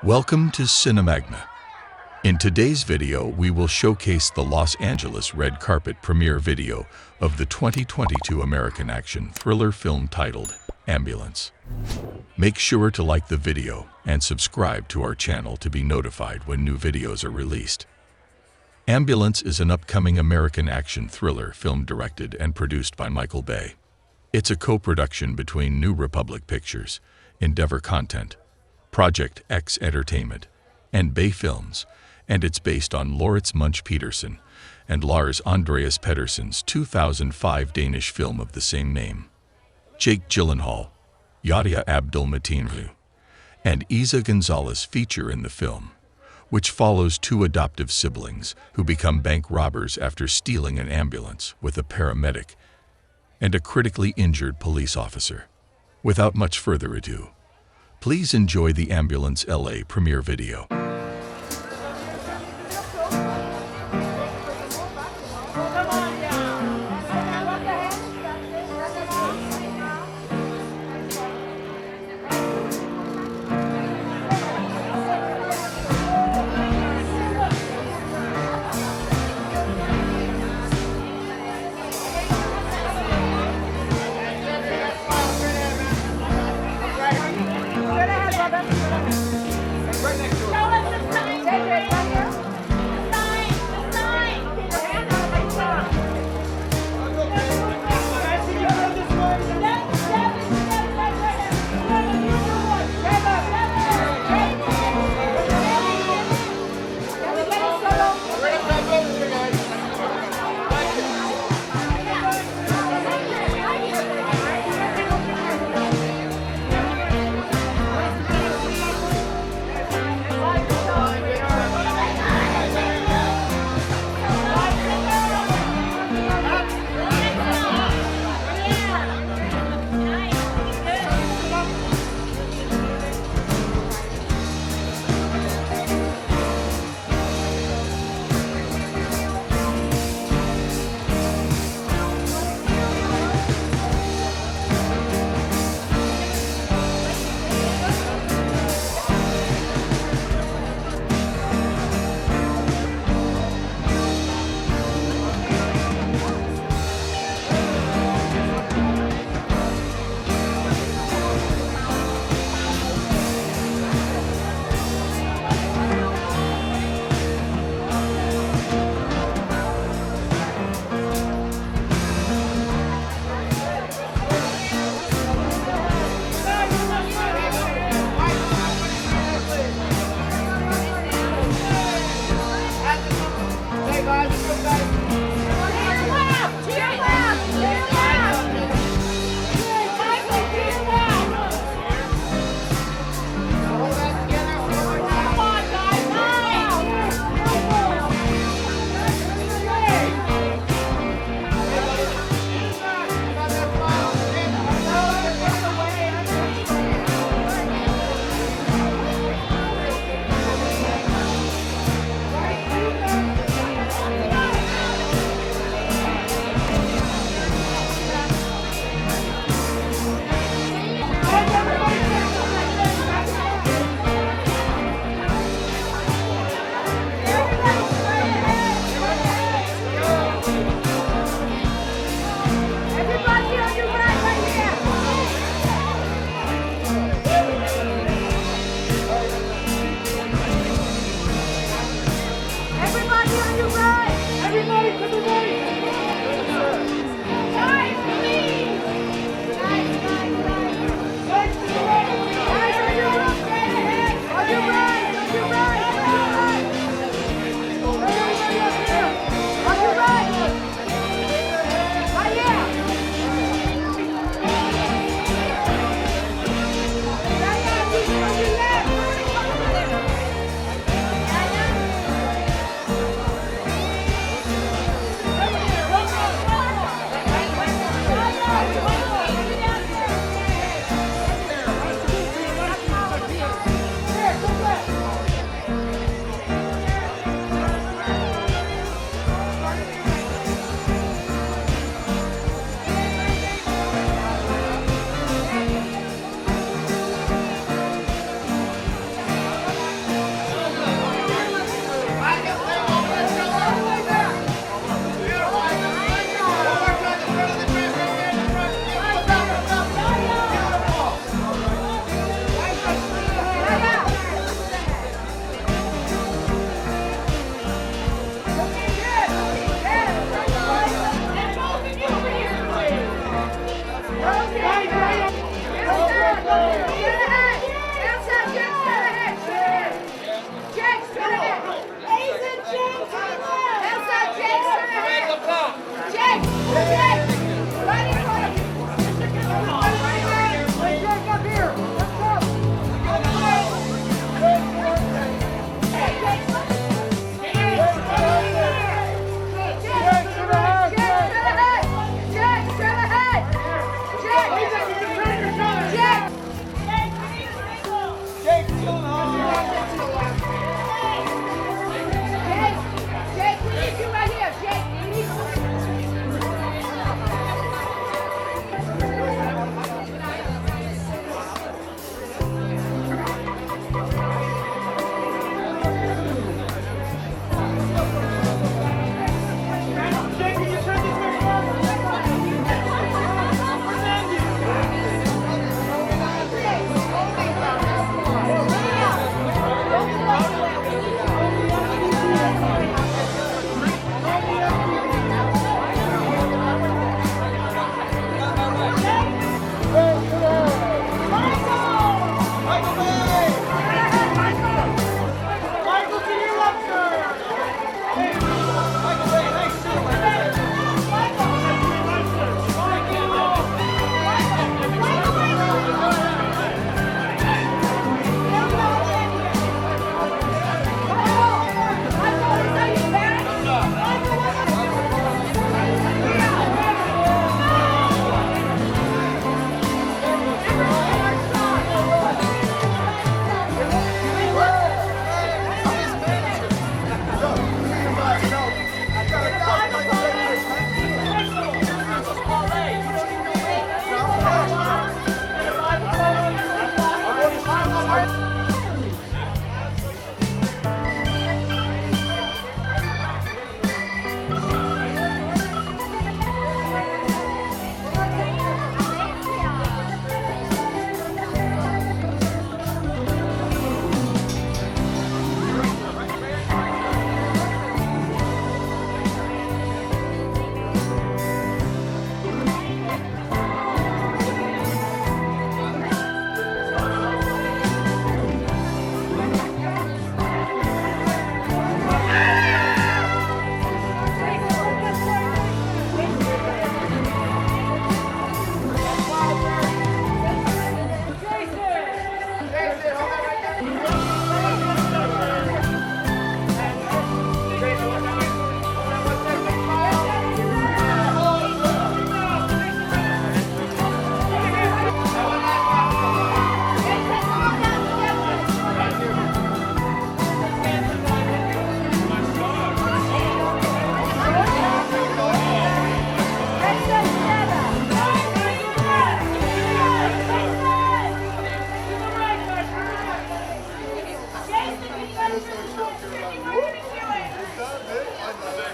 Welcome to Cinemagna. In today's video, we will showcase the Los Angeles red carpet premiere video of the 2022 American action thriller film titled Ambulance. Make sure to like the video and subscribe to our channel to be notified when new videos are released. Ambulance is an upcoming American action thriller film directed and produced by Michael Bay. It's a co-production between New Republic Pictures, Endeavor Content, Project X Entertainment, and Bay Films, and it's based on Laurits Munch-Petersen and Lars Andreas Pedersen's 2005 Danish film of the same name. Jake Gyllenhaal, Yahya Abdul-Mateen II, and Eiza González feature in the film, which follows two adoptive siblings who become bank robbers after stealing an ambulance with a paramedic and a critically injured police officer. Without much further ado, please enjoy the Ambulance LA premiere video. Right next to it.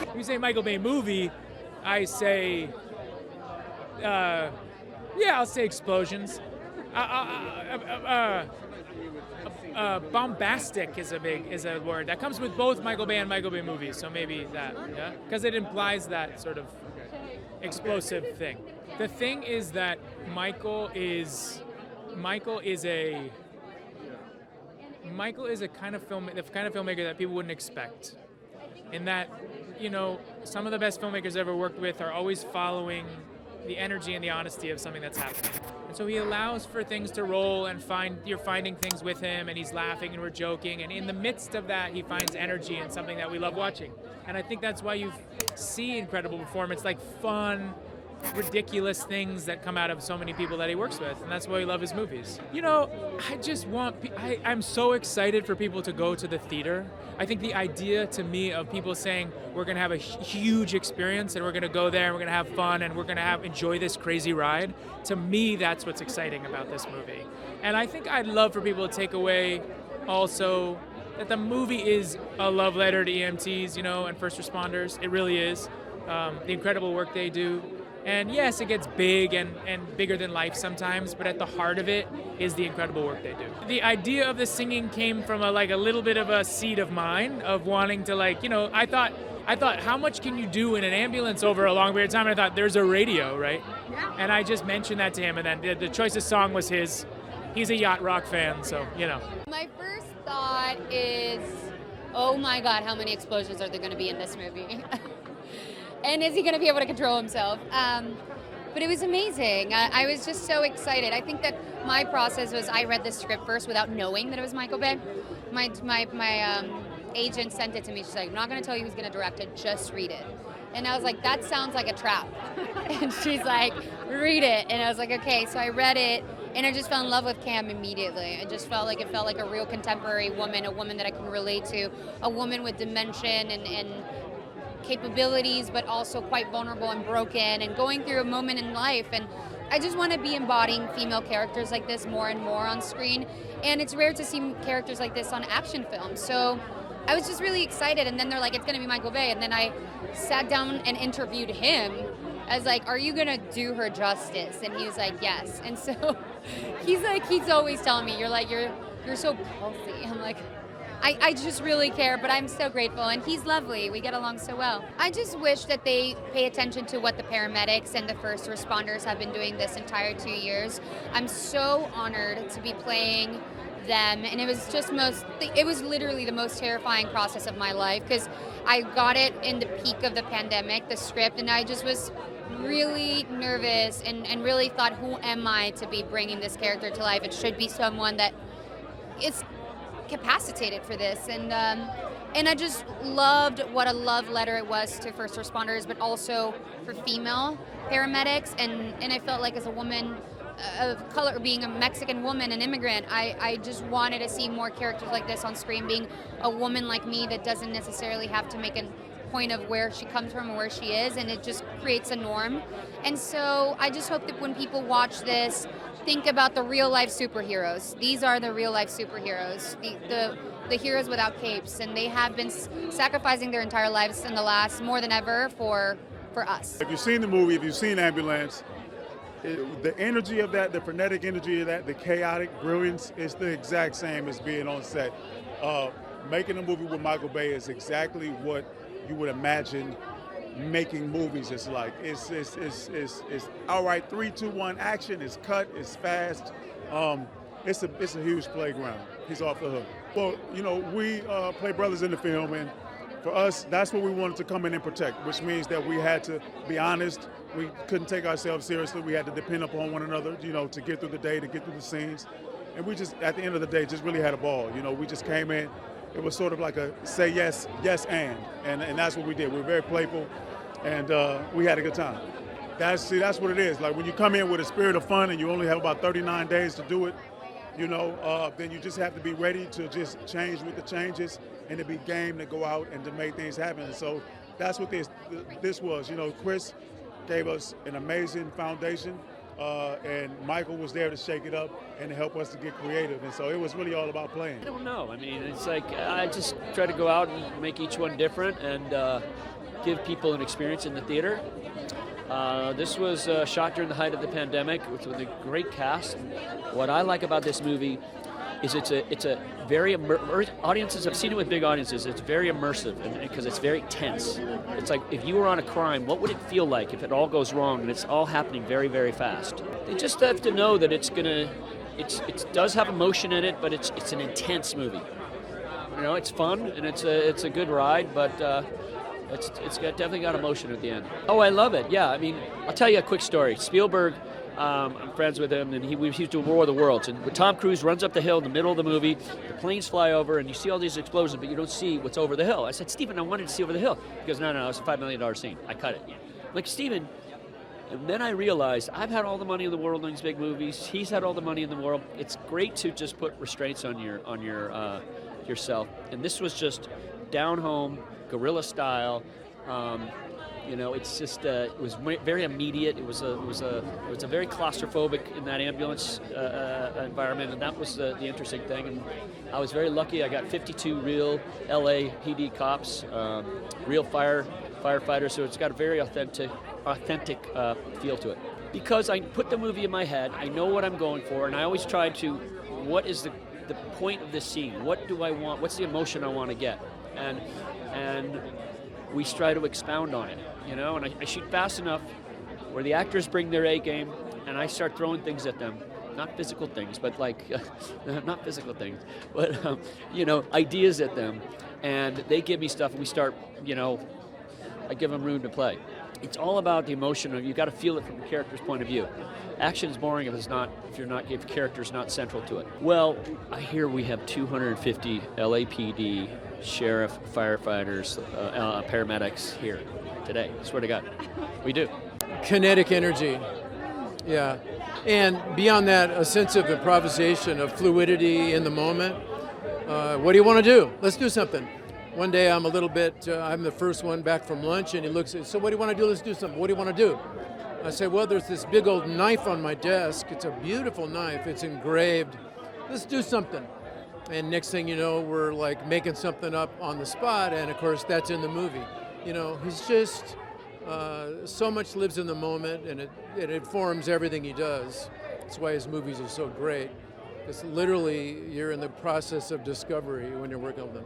If you say Michael Bay movie, I say, yeah, I'll say explosions. Bombastic is a word that comes with both Michael Bay and Michael Bay movies. So maybe that, yeah, because it implies that sort of explosive thing. The thing is that Michael is a kind of filmmaker that people wouldn't expect. In that, you know, some of the best filmmakers I've ever worked with are always following the energy and the honesty of something that's happening. And so he allows for things to roll and you're finding things with him, and he's laughing and we're joking, and in the midst of that he finds energy in something that we love watching. And I think that's why you see incredible performance, like fun, ridiculous things that come out of so many people that he works with, and that's why we love his movies. You know, I'm so excited for people to go to the theater. I think the idea to me of people saying we're gonna have a huge experience and we're gonna go there and we're gonna have fun and we're gonna enjoy this crazy ride, to me that's what's exciting about this movie. And I think I'd love for people to take away also that the movie is a love letter to EMTs, you know, and first responders. It really is. The incredible work they do. And yes, it gets big and bigger than life sometimes, but at the heart of it is the incredible work they do. The idea of the singing came from a little bit of a seed of mine of wanting to, like, you know, I thought, how much can you do in an ambulance over a long period of time? And I thought, there's a radio, right? Yeah. And I just mentioned that to him, and then the choice of song was his. He's a yacht rock fan, so, you know. My first thought is, oh my God, how many explosions are there going to be in this movie? And is he going to be able to control himself? But it was amazing. I was just so excited. I think that my process was I read the script first without knowing that it was Michael Bay. My agent sent it to me. She's like, I'm not going to tell you who's going to direct it, just read it. And I was like, that sounds like a trap. And she's like, read it. And I was like, okay. So I read it, and I just fell in love with Cam immediately. It felt like a real contemporary woman, a woman that I can relate to, a woman with dimension and capabilities, but also quite vulnerable and broken and going through a moment in life. And I just want to be embodying female characters like this more and more on screen. And it's rare to see characters like this on action films. So I was just really excited. And then they're like, it's going to be Michael Bay. And then I sat down and interviewed him. I was like, are you going to do her justice? And he was like, yes. And so he's always telling me, you're so healthy. I'm like, I just really care, but I'm so grateful, and he's lovely. We get along so well. I just wish that they pay attention to what the paramedics and the first responders have been doing this entire 2 years. I'm so honored to be playing them, and it was literally the most terrifying process of my life, because I got it in the peak of the pandemic, the script, and I just was really nervous and really thought, who am I to be bringing this character to life? It should be someone that is capacitated for this, and I just loved what a love letter it was to first responders, but also for female paramedics, and I felt like as a woman of color, being a Mexican woman, an immigrant, I just wanted to see more characters like this on screen, being a woman like me that doesn't necessarily have to make a point of where she comes from or where she is, and it just creates a norm. And so I just hope that when people watch this, think about the real life superheroes. These are the real life superheroes, the heroes without capes, and they have been sacrificing their entire lives in the last more than ever for us. If you've seen the movie, if you've seen Ambulance, the energy of that, the frenetic energy of that, the chaotic brilliance is the exact same as being on set. Making a movie with Michael Bay is exactly what you would imagine making movies is like. It's all right, 3, 2, 1, action. It's cut. It's fast. It's a huge playground. He's off the hook. Well, you know, we play brothers in the film, and for us, that's what we wanted to come in and protect, which means that we had to be honest. We couldn't take ourselves seriously. We had to depend upon one another, you know, to get through the day, to get through the scenes. And we just, at the end of the day, just really had a ball. You know, we just came in. It was sort of like a say yes, yes, and that's what we did. We were very playful, and we had a good time. That's what it is. Like when you come in with a spirit of fun and you only have about 39 days to do it, you know, then you just have to be ready to just change with the changes and to be game to go out and to make things happen. And so that's what this was. You know, Chris gave us an amazing foundation, and Michael was there to shake it up and to help us to get creative. And so it was really all about playing. I don't know. I mean, it's like I just try to go out and make each one different and give people an experience in the theater. This was shot during the height of the pandemic with a great cast. And what I like about this movie is it's a very audiences. I've seen it with big audiences. It's very immersive because it's very tense. It's like if you were on a crime, what would it feel like if it all goes wrong and it's all happening very, very fast? They just have to know that it does have emotion in it, but it's an intense movie. You know, it's fun and it's a good ride, but definitely got emotion at the end. Oh, I love it. Yeah, I mean, I'll tell you a quick story. Spielberg. I'm friends with him, and he was doing War of the Worlds. And when Tom Cruise runs up the hill in the middle of the movie, the planes fly over, and you see all these explosions, but you don't see what's over the hill. I said, Stephen, I wanted to see over the hill. He goes, no, it's a $5 million scene. I cut it. I'm like, Stephen, and then I realized I've had all the money in the world on these big movies. He's had all the money in the world. It's great to just put restraints on yourself. And this was just down home, guerrilla style. You know, it's just it was very immediate. It was a very claustrophobic in that ambulance environment, and that was the interesting thing. And I was very lucky. I got 52 real LAPD cops, real firefighters. So it's got a very authentic feel to it. Because I put the movie in my head, I know what I'm going for, and I always try to, what is the point of this scene? What do I want? What's the emotion I want to get? And we try to expound on it, you know, and I shoot fast enough where the actors bring their A game and I start throwing things at them. Not physical things, but not physical things, but, you know, ideas at them. And they give me stuff and we start, you know, I give them room to play. It's all about the emotion. You got to feel it from the character's point of view. Action is boring if the character's not central to it. Well, I hear we have 250 LAPD sheriff, firefighters, paramedics here today. I swear to God, we do. Kinetic energy, yeah. And beyond that, a sense of improvisation, of fluidity in the moment. What do you want to do? Let's do something. One day I'm I'm the first one back from lunch, and he looks at, so what do you want to do? Let's do something. What do you want to do? I say, well, there's this big old knife on my desk. It's a beautiful knife. It's engraved. Let's do something. And next thing you know, we're like making something up on the spot, and of course that's in the movie. You know, he's just so much lives in the moment, and it informs everything he does. That's why his movies are so great. It's literally, you're in the process of discovery when you're working on them.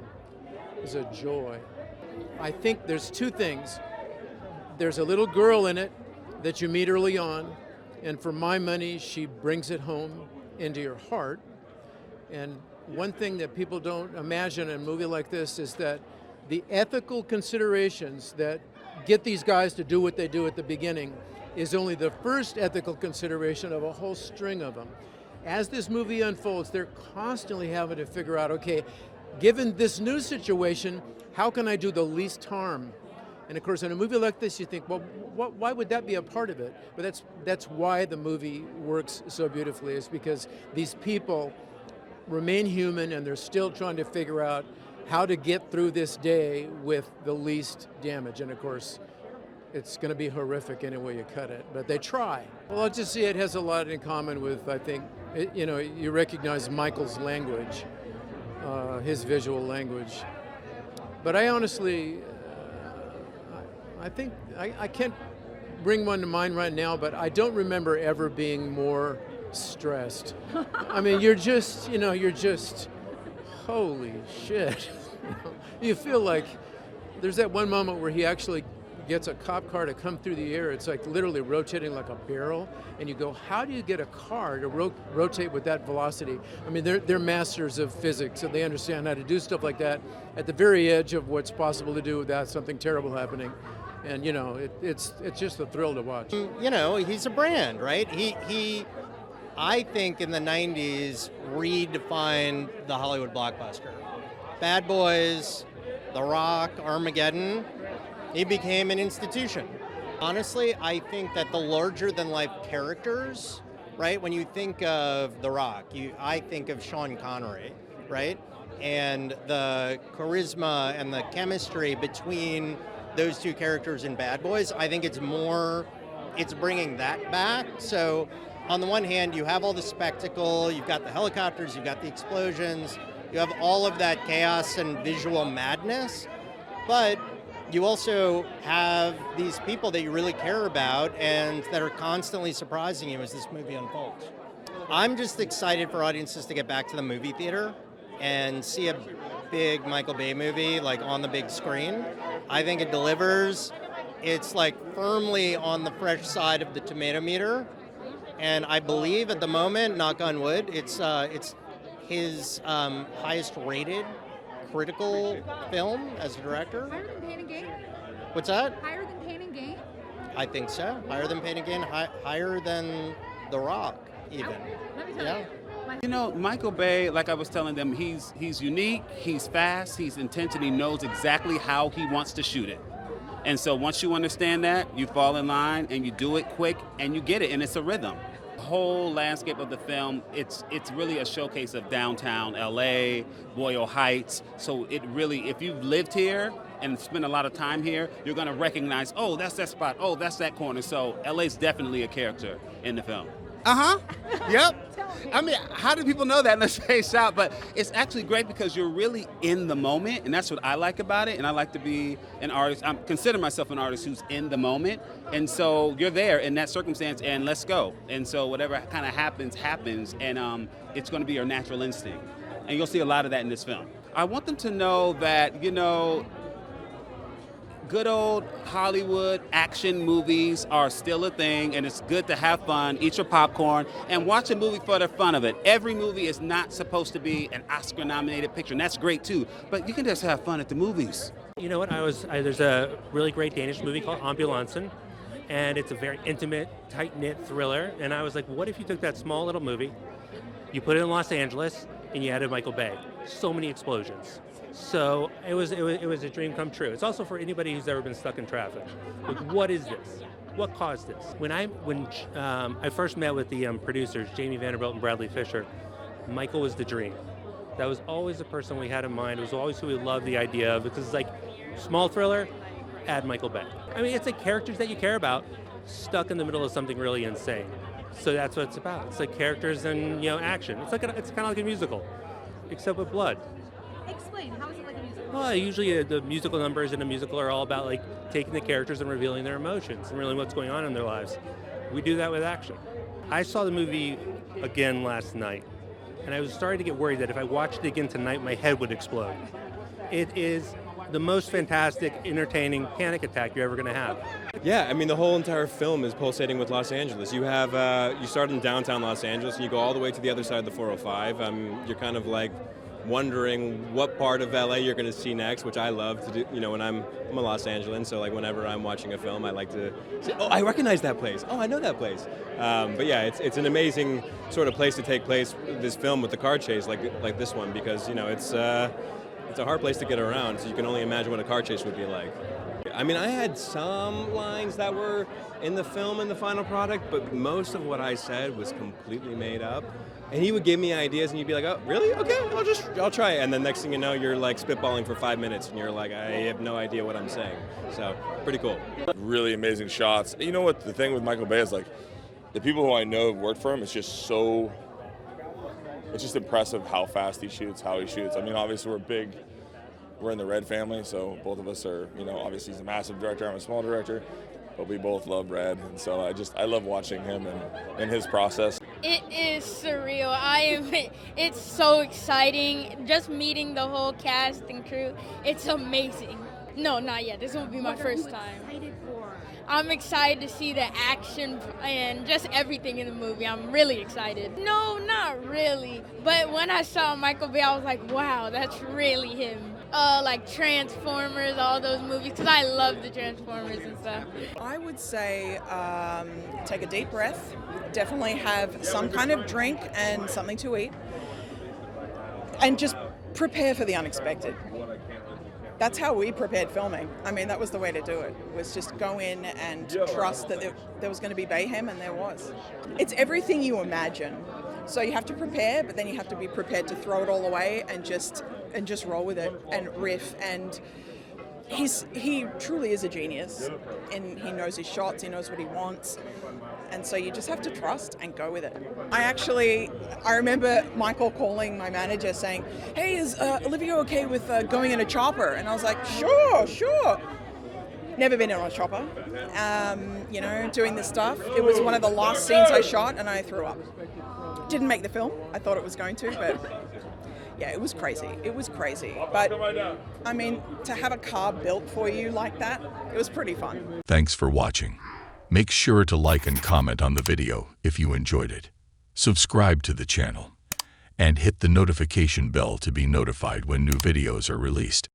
It's a joy. I think there's two things. There's a little girl in it that you meet early on, and for my money, she brings it home into your heart. And one thing that people don't imagine in a movie like this is that the ethical considerations that get these guys to do what they do at the beginning is only the first ethical consideration of a whole string of them. As this movie unfolds, they're constantly having to figure out, okay, given this new situation, how can I do the least harm? And of course, in a movie like this, you think, well, why would that be a part of it? But that's why the movie works so beautifully, is because these people remain human and they're still trying to figure out how to get through this day with the least damage. And of course, it's going to be horrific any way you cut it, but they try. Well, I'll just see it has a lot in common with, I think, you know, you recognize Michael's language, his visual language. But I honestly, I think, I can't bring one to mind right now, but I don't remember ever being more stressed. I mean, you're just, holy shit. You feel like there's that one moment where he actually gets a cop car to come through the air. It's like literally rotating like a barrel, and you go, how do you get a car to rotate with that velocity? I mean, they're masters of physics, and they understand how to do stuff like that at the very edge of what's possible to do without something terrible happening. And it's just a thrill to watch. He's a brand, right? He I think in the 90s redefined the Hollywood blockbuster. Bad Boys, The Rock, Armageddon, he became an institution. Honestly, I think that the larger-than-life characters, right? When you think of The Rock, I think of Sean Connery, right? And the charisma and the chemistry between those two characters in Bad Boys, I think it's bringing that back. So on the one hand, you have all the spectacle, you've got the helicopters, you've got the explosions, you have all of that chaos and visual madness, but you also have these people that you really care about and that are constantly surprising you as this movie unfolds. I'm just excited for audiences to get back to the movie theater and see a big Michael Bay movie like on the big screen. I think it delivers. It's like firmly on the fresh side of the tomato meter, and I believe at the moment, knock on wood, it's his highest rated critical film as a director. Higher than Pain and Gain? What's that? Higher than Pain and Gain? I think so. Higher than Pain and Gain, higher than The Rock, even. Let me tell Yeah. you. You know, Michael Bay, like I was telling them, he's unique, he's fast, he's intense, and he knows exactly how he wants to shoot it. And so once you understand that, you fall in line and you do it quick and you get it, and it's a rhythm. The whole landscape of the film, it's really a showcase of downtown LA, Boyle Heights. So it really, if you've lived here and spent a lot of time here, you're gonna recognize, oh, that's that spot, oh, that's that corner. So LA's definitely a character in the film. Yep. I mean, how do people know that unless they shout? But it's actually great because you're really in the moment, and that's what I like about it. And I like to be an artist. I consider myself an artist who's in the moment. And so you're there in that circumstance, and let's go. And so whatever kind of happens, and it's going to be your natural instinct. And you'll see a lot of that in this film. I want them to know that, you know, good old Hollywood action movies are still a thing, and it's good to have fun, eat your popcorn, and watch a movie for the fun of it. Every movie is not supposed to be an Oscar-nominated picture, and that's great too, but you can just have fun at the movies. You know what, there's a really great Danish movie called Ambulansen, and it's a very intimate, tight-knit thriller, and I was like, what if you took that small little movie, you put it in Los Angeles, and you added Michael Bay? So many explosions. So it was a dream come true. It's also for anybody who's ever been stuck in traffic. Like, what is this? What caused this? When I first met with the producers, Jamie Vanderbilt and Bradley Fisher, Michael was the dream. That was always the person we had in mind. It was always who we loved the idea of, because it's like, small thriller, add Michael Bay. I mean, it's like characters that you care about stuck in the middle of something really insane. So that's what it's about. It's like characters and, you know, action. It's kind of like a musical, except with blood. Explain, how is it like a musical? Well, usually the musical numbers in a musical are all about like taking the characters and revealing their emotions and really what's going on in their lives. We do that with action. I saw the movie again last night, and I was starting to get worried that if I watched it again tonight, my head would explode. It is the most fantastic, entertaining panic attack you're ever going to have. Yeah, I mean, the whole entire film is pulsating with Los Angeles. You have, you start in downtown Los Angeles and you go all the way to the other side of the 405. You're kind of like wondering what part of LA you're going to see next, which I love to do. You know, when I'm a Los Angelan, so like whenever I'm watching a film, I like to say, oh, I recognize that place. Oh, I know that place. But yeah, it's an amazing sort of place to take place, this film with the car chase like this one, because, you know, it's a hard place to get around, so you can only imagine what a car chase would be like. I mean, I had some lines that were in the film and the final product, but most of what I said was completely made up. And he would give me ideas, and you'd be like, oh, really? Okay, I'll try it. And then next thing you know, you're like spitballing for 5 minutes, and you're like, I have no idea what I'm saying. So, pretty cool. Really amazing shots. You know what the thing with Michael Bay is, like, the people who I know have worked for him, it's just impressive how fast he shoots, how he shoots. I mean, obviously we're in the Red family, so both of us are, you know, obviously he's a massive director, I'm a small director, but we both love Red, and so I love watching him and his process. It is surreal. It's so exciting. Just meeting the whole cast and crew, it's amazing. No, not yet. This will be my first time. I'm excited to see the action and just everything in the movie. I'm really excited. No, not really. But when I saw Michael Bay, I was like, wow, that's really him. Like Transformers, all those movies, because I love the Transformers and stuff. I would say take a deep breath, definitely have some kind of drink and something to eat, and just prepare for the unexpected. That's how we prepared filming. I mean, that was the way to do it, was just go in and trust that there was going to be mayhem, and there was. It's everything you imagine. So you have to prepare, but then you have to be prepared to throw it all away and just roll with it and riff. And he truly is a genius, and he knows his shots, he knows what he wants, And so you just have to trust and go with it. I remember Michael calling my manager saying, hey, is Olivia okay with going in a chopper? And I was like, sure. Never been on a chopper, doing this stuff. It was one of the last scenes I shot and I threw up. Didn't make the film. I thought it was going to, but yeah, it was crazy. But I mean, to have a car built for you like that, it was pretty fun. Thanks for watching. Make sure to like and comment on the video if you enjoyed it. Subscribe to the channel and hit the notification bell to be notified when new videos are released.